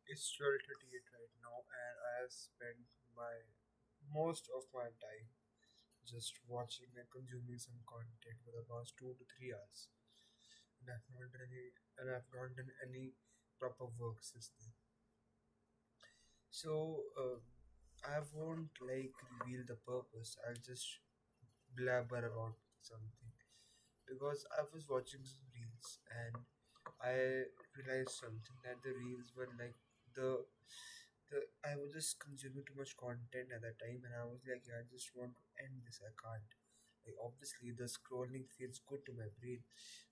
It's 12:38 right now, and I have spent my most of my time just watching and consuming some content for the past 2 to 3 hours, and I've not done any proper work since then. So I won't like reveal the purpose. I'll just blabber about something because I was watching some reels and I realized something that the reels were like the I was just consuming too much content at that time, and I was like, yeah, I just want to end this. I can't. Like obviously the scrolling feels good to my brain,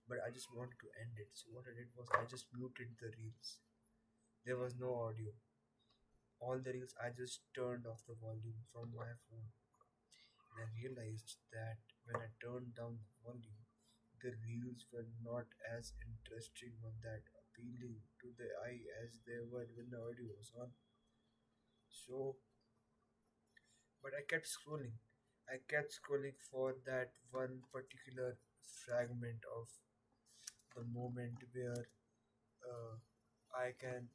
but I just wanted to end it. So what I did was I just muted the reels. There was no audio. All the reels I just turned off the volume from my phone, and I realized that when I turned down the volume, the reels were not as interesting or that appealing to the eye as they were when the audio was on. So but I kept scrolling. I kept scrolling for that one particular fragment of the moment where uh, I can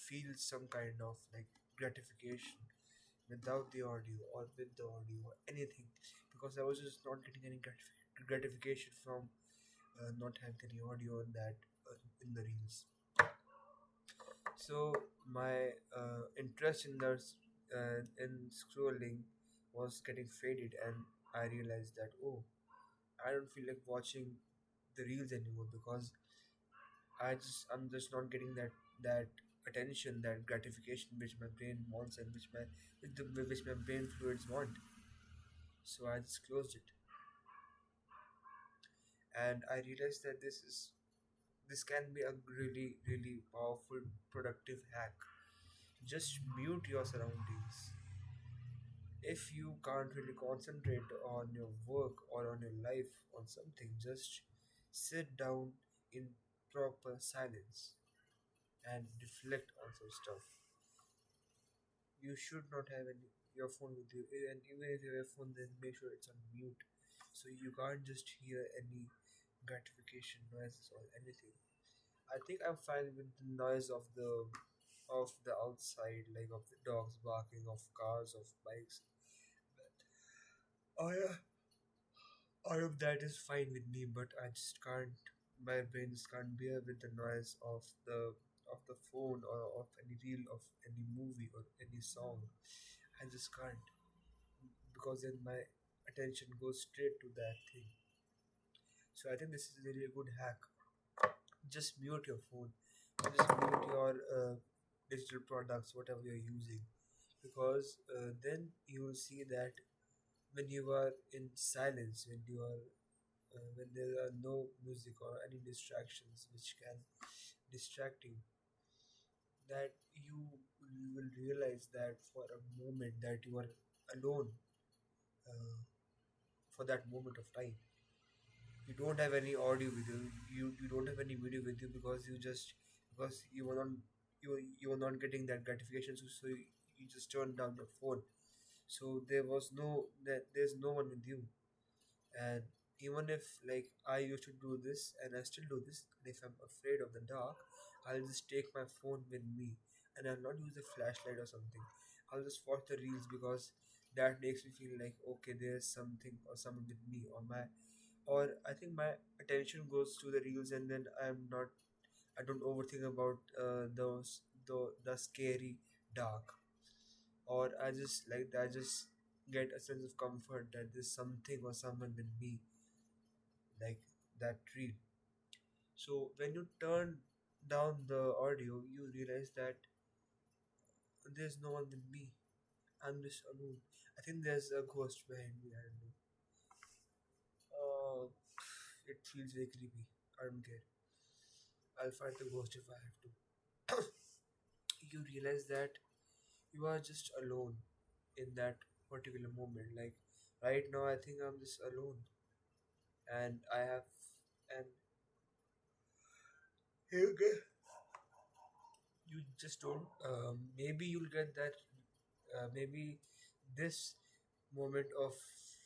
feel some kind of like gratification without the audio or with the audio or anything, because I was just not getting any gratification from not having any audio in that in the reels. So my interest in scrolling was getting faded, and I realized that, oh, I don't feel like watching the reels anymore because I'm just not getting that attention, that gratification which my brain wants and which my brain fluids want. So I just closed it, and I realized that this can be a really powerful productive hack. Just mute your surroundings. If you can't really concentrate on your work or on your life on something, just sit down in proper silence and reflect on some stuff. You should not have your phone with you, and even if you have a phone, then make sure it's on mute, so you can't just hear any gratification noises or anything. I think I'm fine with the noise of the outside, like of the dogs barking, of cars, of bikes. Oh yeah, all of that is fine with me, but I just can't. My brain just can't bear with the noise of the phone or of any reel of any movie or any song. I just can't, because then my attention goes straight to that thing. So I think this is really a good hack. Just mute your phone. Just mute your digital products, whatever you're using, because then you will see that when you are in silence, when there are no music or any distractions which can distract you, that you will realize that for a moment that you are alone uh, for that moment of time. You don't have any audio with you. You don't have any video with you because because you were not getting that gratification. So you just turned down your phone. So there's no one with you. And even if like I used to do this and I still do this, and if I'm afraid of the dark, I'll just take my phone with me, and I'll not use a flashlight or something. I'll just watch the reels because that makes me feel like, okay, there's something or someone with me, or I think my attention goes to the reels, and then I don't overthink about the scary dark, or I just get a sense of comfort that there's something or someone with me, like that reel. So when you turn down the audio, you realize that there's no one with me. I'm just alone. I think there's a ghost behind me. I don't know. Uh, it feels very creepy. I don't care. I'll fight the ghost if I have to. You realize that you are just alone in that particular moment. Like right now, I think I'm just alone, and I have, and you get, you just don't. Maybe you'll get that. Maybe this moment of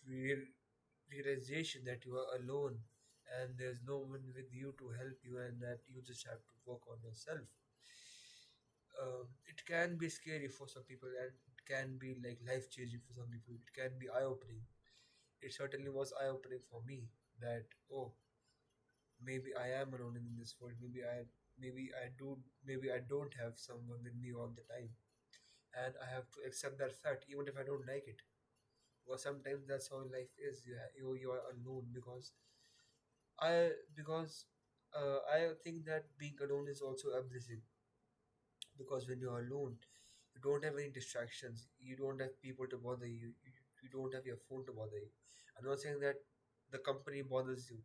real realization that you are alone and there's no one with you to help you, and that you just have to work on yourself. it can be scary for some people, and it can be like life changing for some people. It can be eye opening. It certainly was eye opening for me that, oh, maybe I am alone in this world. Maybe I don't have someone with me all the time, and I have to accept that fact even if I don't like it. Because sometimes that's how life is. You are alone because I think that being alone is also a blessing, because when you're alone you don't have any distractions, you don't have people to bother you don't have your phone to bother you. I'm not saying that the company bothers you.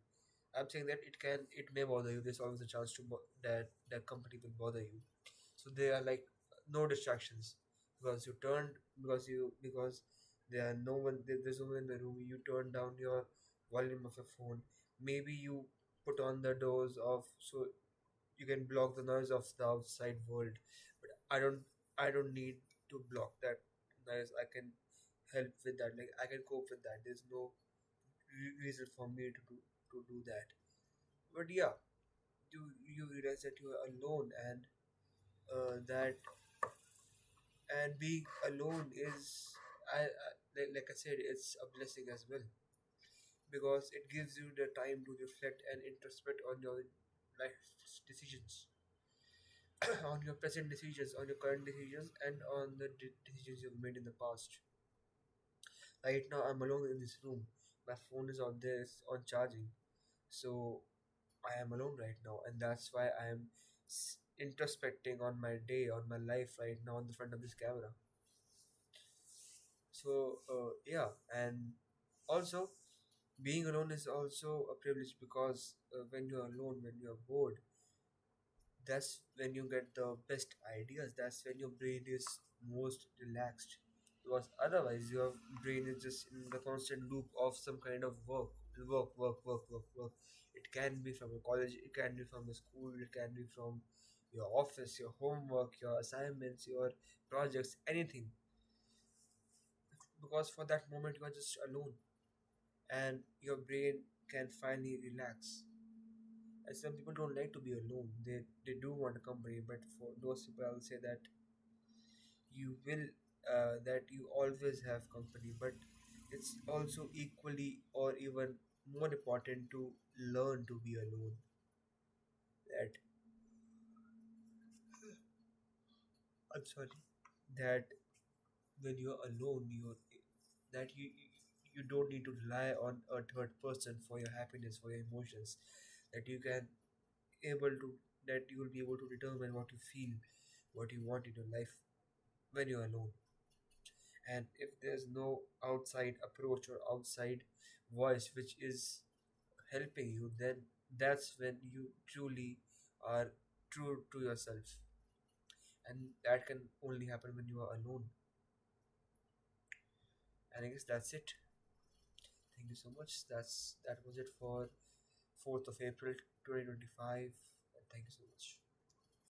I'm saying that it may bother you. There's always a chance that that company will bother you. So there are like no distractions, because you turned because there's no one in the room. You turn down your volume of your phone. Maybe you put on the doors of so you can block the noise of the outside world. But I don't need to block that noise. I can help with that. Like I can cope with that. There's no reason for me to do that. But yeah, you realize that you are alone, and being alone is, like I said, it's a blessing as well, because it gives you the time to reflect and introspect on your life decisions, on your present decisions, on your current decisions, and on the decisions you've made in the past. Right now, I'm alone in this room. My phone is on there, it's on charging. So I am alone right now, and that's why I am introspecting on my day, on my life right now on the front of this camera. So yeah, and also being alone is also a privilege, because when you're alone, when you're bored, that's when you get the best ideas. That's when your brain is most relaxed, because otherwise your brain is just in the constant loop of some kind of work. It can be from a college, it can be from a school, it can be from your office, your homework, your assignments, your projects, anything. Because for that moment you are just alone, and your brain can finally relax. And some people don't like to be alone. They do want a company, but for those people, I will say that you always have company. But it's also equally or even more important to learn to be alone. That I'm sorry. That when you're alone, you don't need to rely on a third person for your happiness, for your emotions. That you can able to that you will be able to determine what you feel, what you want in your life when you're alone. And if there's no outside approach or outside voice which is helping you, then that's when you truly are true to yourself, and that can only happen when you are alone. And I guess that's it. Thank you so much. That was it for 4th of April 2025. Thank you so much.